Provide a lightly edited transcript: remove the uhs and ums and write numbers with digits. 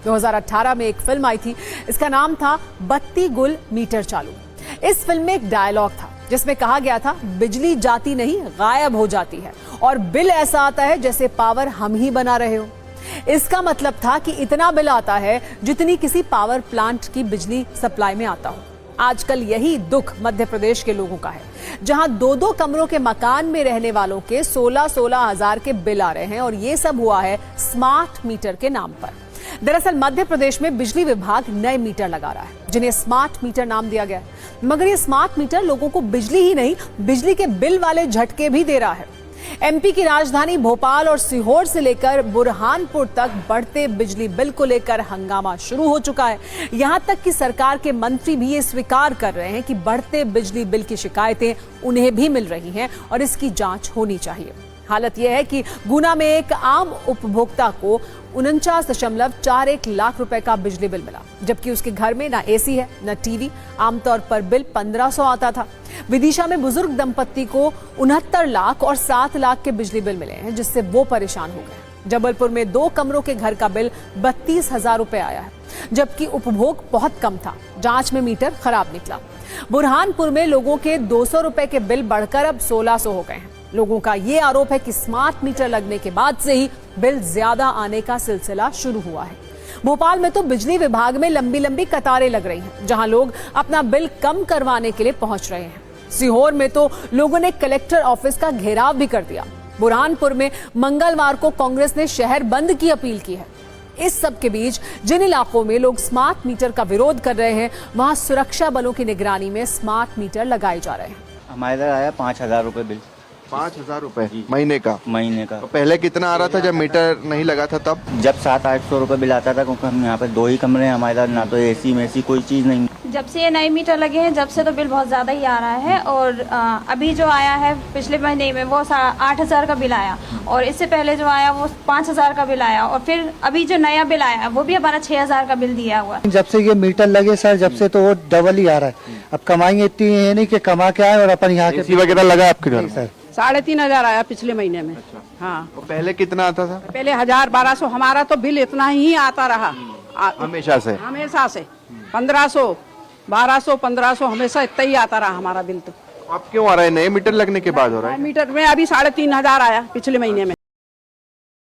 2018 में एक फिल्म आई थी, इसका नाम था बत्ती गुल मीटर चालू। इस फिल्म में एक डायलॉग था जिसमें कहा गया था, बिजली जाती नहीं गायब हो जाती है और बिल ऐसा आता है जैसे पावर हम ही बना रहे हो। इसका मतलब था कि इतना बिल आता है जितनी किसी पावर प्लांट की बिजली सप्लाई में आता हो। आजकल यही दुख मध्य प्रदेश के लोगों का है, जहां 2-2 कमरों के मकान में रहने वालों के 16-16 हजार के बिल आ रहे हैं और ये सब हुआ है स्मार्ट मीटर के नाम पर। दरअसल मध्य प्रदेश में बिजली विभाग नए मीटर लगा रहा है जिन्हें स्मार्ट मीटर नाम दिया गया है, मगर ये स्मार्ट मीटर लोगों को बिजली ही नहीं, बिजली के बिल वाले झटके भी दे रहा है। एमपी की राजधानी भोपाल और सीहोर से लेकर बुरहानपुर तक बढ़ते बिजली बिल को लेकर हंगामा शुरू हो चुका है। यहां तक कि सरकार के मंत्री भी ये स्वीकार कर रहे हैं कि बढ़ते बिजली बिल की शिकायतें उन्हें भी मिल रही हैं और इसकी जांच होनी चाहिए। हालत यह है कि गुना में एक आम उपभोक्ता को 49.41 लाख रुपए का बिजली बिल मिला, जबकि उसके घर में ना एसी है न टीवी। आमतौर पर बिल 1500 आता था। विदिशा में बुजुर्ग दंपत्ति को 69 लाख और 7 लाख के बिजली बिल मिले हैं, जिससे वो परेशान हो गए। जबलपुर में 2 कमरों के घर का बिल 32,000 रुपए आया है, जबकि उपभोग बहुत कम था। जांच में मीटर खराब निकला। बुरहानपुर में लोगों के 200 रुपए के बिल बढ़कर अब 1600 हो गए हैं। लोगों का ये आरोप है कि स्मार्ट मीटर लगने के बाद से ही बिल ज्यादा आने का सिलसिला शुरू हुआ है। भोपाल में तो बिजली विभाग में लंबी लंबी कतारें लग रही हैं, जहां लोग अपना बिल कम करवाने के लिए पहुंच रहे हैं। सीहोर में तो लोगों ने कलेक्टर ऑफिस का घेराव भी कर दिया। बुरहानपुर में मंगलवार को कांग्रेस ने शहर बंद की अपील की है। इस सब के बीच जिन इलाकों में लोग स्मार्ट मीटर का विरोध कर रहे हैं, वहां सुरक्षा बलों की निगरानी में स्मार्ट मीटर लगाए जा रहे हैं। हमारे इधर आया 5,000 रुपए बिल। 5,000 रुपए महीने का? तो पहले कितना आ रहा था जब मीटर नहीं लगा था तब? जब 700-800 रुपए बिल आता था, क्योंकि हम यहाँ पे 2 ही कमरे हैं हमारे साथ, ना तो एसी में ऐसी कोई चीज नहीं। जब से ये नए मीटर लगे हैं, जब से तो बिल बहुत ज्यादा ही आ रहा है। और अभी जो आया है पिछले महीने में वो 8,000 का बिल आया, और इससे पहले जो आया वो 5,000 का बिल आया, और फिर अभी जो नया बिल आया वो भी हमारा 6,000 का बिल दिया हुआ है। जब से ये मीटर लगे सर, जब से तो वो डबल ही आ रहा है। अब कमाई इतनी है नहीं कि कमा के आए और अपन यहाँ के वगैरह लगा आपके घर? सर 3,500 आया पिछले महीने में। अच्छा। हाँ, तो पहले कितना आता था? पहले 1,000-1,200। हमारा तो बिल इतना ही आता रहा हमेशा से 1500, 1200, 1500 हमेशा इतना ही आता रहा हमारा बिल। तो अब क्यों आ रहा है? नए मीटर लगने के बाद हो रहा है? मीटर में अभी 3,500 आया पिछले महीने में।